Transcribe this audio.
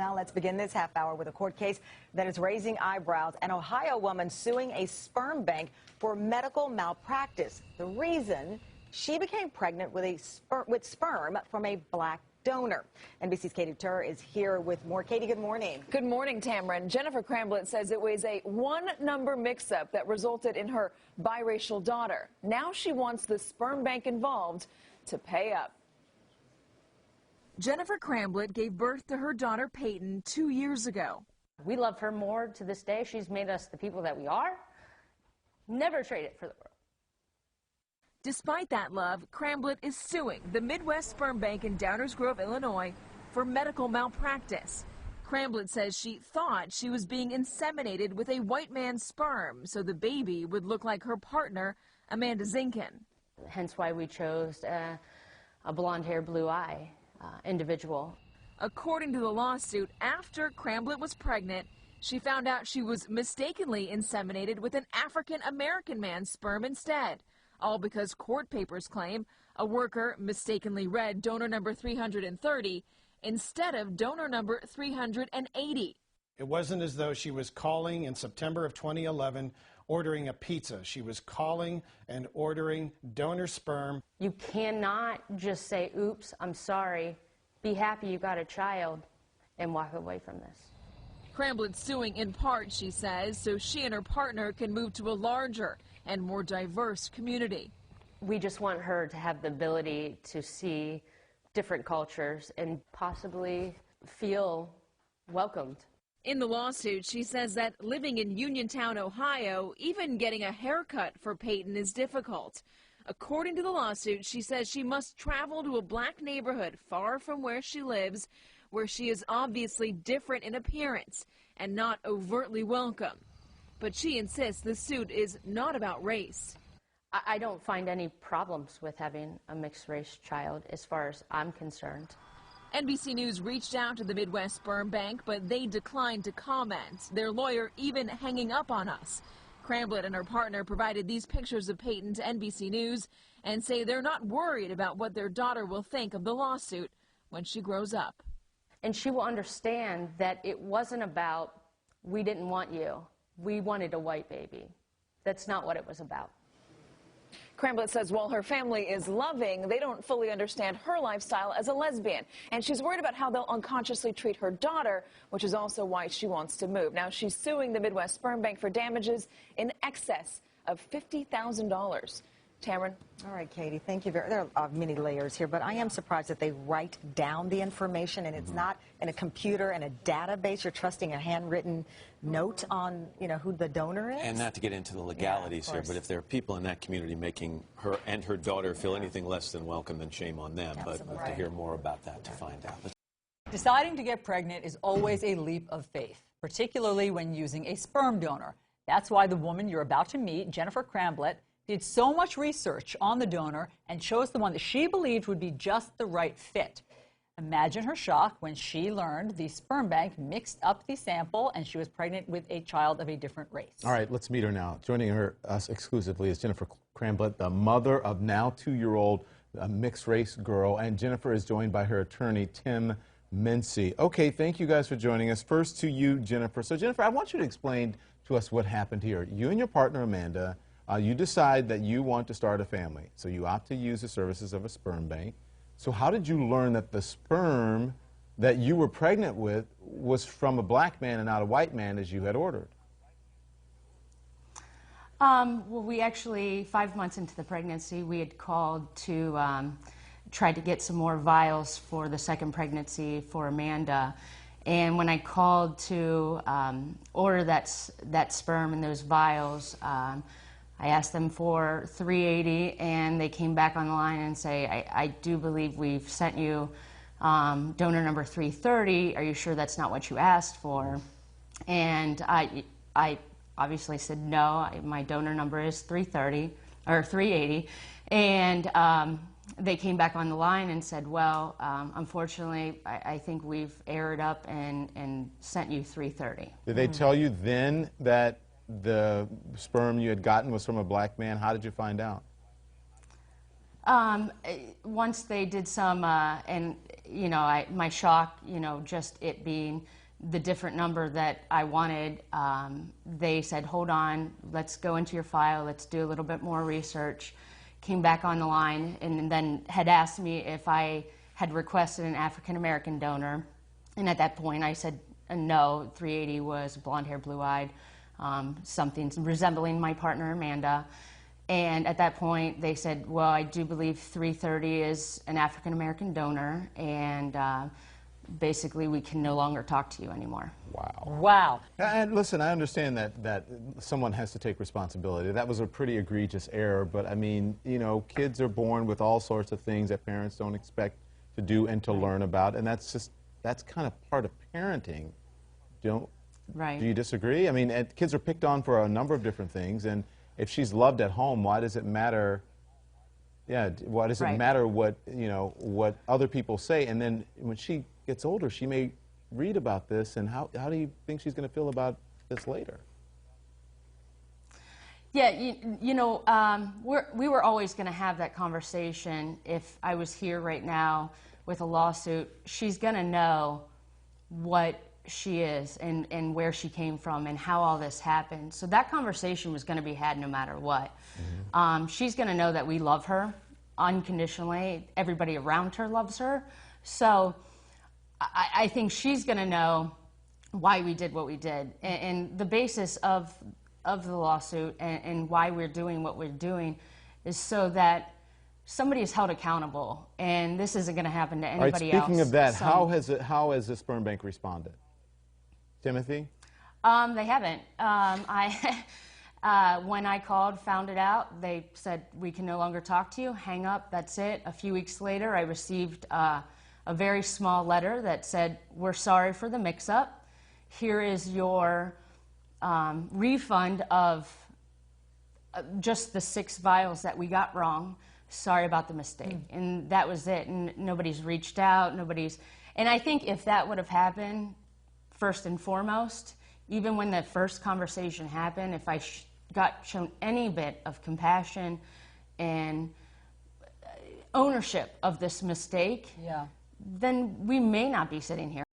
Well, let's begin this half hour with a court case that is raising eyebrows. An Ohio woman suing a sperm bank for medical malpractice. The reason, she became pregnant with sperm from a black donor. NBC's Katie Turr is here with more. Katie, good morning. Good morning, Tamron. Jennifer Cramblett says it was a one-number mix-up that resulted in her biracial daughter. Now she wants the sperm bank involved to pay up. Jennifer Cramblett gave birth to her daughter Peyton 2 years ago. We love her more to this day. She's made us the people that we are. Never trade it for the world. Despite that love, Cramblett is suing the Midwest Sperm Bank in Downers Grove, Illinois, for medical malpractice. Cramblett says she thought she was being inseminated with a white man's sperm, so the baby would look like her partner, Amanda Zinkin. Hence why we chose a blonde-hair, blue-eye individual. According to the lawsuit, after Cramblett was pregnant, she found out she was mistakenly inseminated with an African-American man's sperm instead. All because court papers claim a worker mistakenly read donor number 330 instead of donor number 380. It wasn't as though she was calling in September of 2011 ordering a pizza. She was calling and ordering donor sperm. You cannot just say, oops, I'm sorry, be happy you got a child, and walk away from this. Cramblett suing in part, she says, so she and her partner can move to a larger and more diverse community. We just want her to have the ability to see different cultures and possibly feel welcomed. In the lawsuit, she says that living in Uniontown, Ohio, even getting a haircut for Peyton is difficult. According to the lawsuit, she says she must travel to a black neighborhood far from where she lives, where she is obviously different in appearance and not overtly welcome. But she insists the suit is not about race. I don't find any problems with having a mixed-race child as far as I'm concerned. NBC News reached out to the Midwest Sperm Bank, but they declined to comment, their lawyer even hanging up on us. Cramblett and her partner provided these pictures of Peyton to NBC News and say they're not worried about what their daughter will think of the lawsuit when she grows up. And she will understand that it wasn't about, we didn't want you, we wanted a white baby. That's not what it was about. Cramblett says while her family is loving, they don't fully understand her lifestyle as a lesbian. And she's worried about how they'll unconsciously treat her daughter, which is also why she wants to move. Now, she's suing the Midwest Sperm Bank for damages in excess of $50,000. Tamron? All right, Katie, thank you. There are many layers here, but I am surprised that they write down the information and it's not in a computer and a database. You're trusting a handwritten note on, who the donor is. And not to get into the legalities here, but if there are people in that community making her and her daughter feel anything less than welcome, then shame on them. Absolutely. But we'll have to hear more about that to find out. Deciding to get pregnant is always a leap of faith, particularly when using a sperm donor. That's why the woman you're about to meet, Jennifer Cramblett, did so much research on the donor and chose the one that she believed would be just the right fit. Imagine her shock when she learned the sperm bank mixed up the sample and she was pregnant with a child of a different race. All right, let's meet her now. Joining us exclusively is Jennifer Cramblett, the mother of now 2-year-old mixed-race girl, and Jennifer is joined by her attorney, Tim Mincy. Okay, thank you guys for joining us. First to you, Jennifer. So, Jennifer, I want you to explain to us what happened here. You and your partner, Amanda, you decide that you want to start a family, so you opt to use the services of a sperm bank. So how did you learn that the sperm that you were pregnant with was from a black man and not a white man as you had ordered? Well, we actually, 5 months into the pregnancy, we had called to try to get some more vials for the second pregnancy for Amanda. And when I called to order that sperm and those vials, I asked them for 380, and they came back on the line and say, I do believe we've sent you donor number 330. Are you sure that's not what you asked for? And I obviously said no. My donor number is 330 or 380, and they came back on the line and said, well, unfortunately, I think we've erred up and sent you 330. Did they tell you then that the sperm you had gotten was from a black man? How did you find out? Once they did some, and you know, my shock, you know, just it being the different number that I wanted, they said, hold on, let's go into your file, let's do a little bit more research. Came back on the line and then had asked me if I had requested an African-American donor. And at that point I said no. 380 was blonde-haired, blue-eyed, something resembling my partner Amanda. And at that point they said, well, I do believe 330 is an African-American donor, and basically we can no longer talk to you anymore. Wow. Wow. And listen, I understand that someone has to take responsibility. That was a pretty egregious error, but I mean, you know, kids are born with all sorts of things that parents don't expect to do and to learn about, and that's kind of part of parenting. Do you disagree? I mean, kids are picked on for a number of different things, and if she's loved at home, why does it matter? Yeah, why does it matter what, you know, what other people say? And then when she gets older, she may read about this, and how do you think she's going to feel about this later? Yeah, you know, we were always going to have that conversation. If I was here right now with a lawsuit, she's going to know what she is and where she came from and how all this happened. So that conversation was going to be had no matter what. Mm-hmm. She's going to know that we love her unconditionally. Everybody around her loves her. So I think she's going to know why we did what we did. And the basis of the lawsuit and why we're doing what we're doing is so that somebody is held accountable. And this isn't going to happen to anybody else. Speaking of that, how has the sperm bank responded? Timothy? They haven't. When I called, found it out, they said, we can no longer talk to you, hang up, that's it. A few weeks later, I received a very small letter that said, we're sorry for the mix-up. Here is your refund of just the 6 vials that we got wrong. Sorry about the mistake. And that was it. And nobody's reached out, and I think if that would have happened, first and foremost, even when the first conversation happened, if I got shown any bit of compassion and ownership of this mistake, then we may not be sitting here.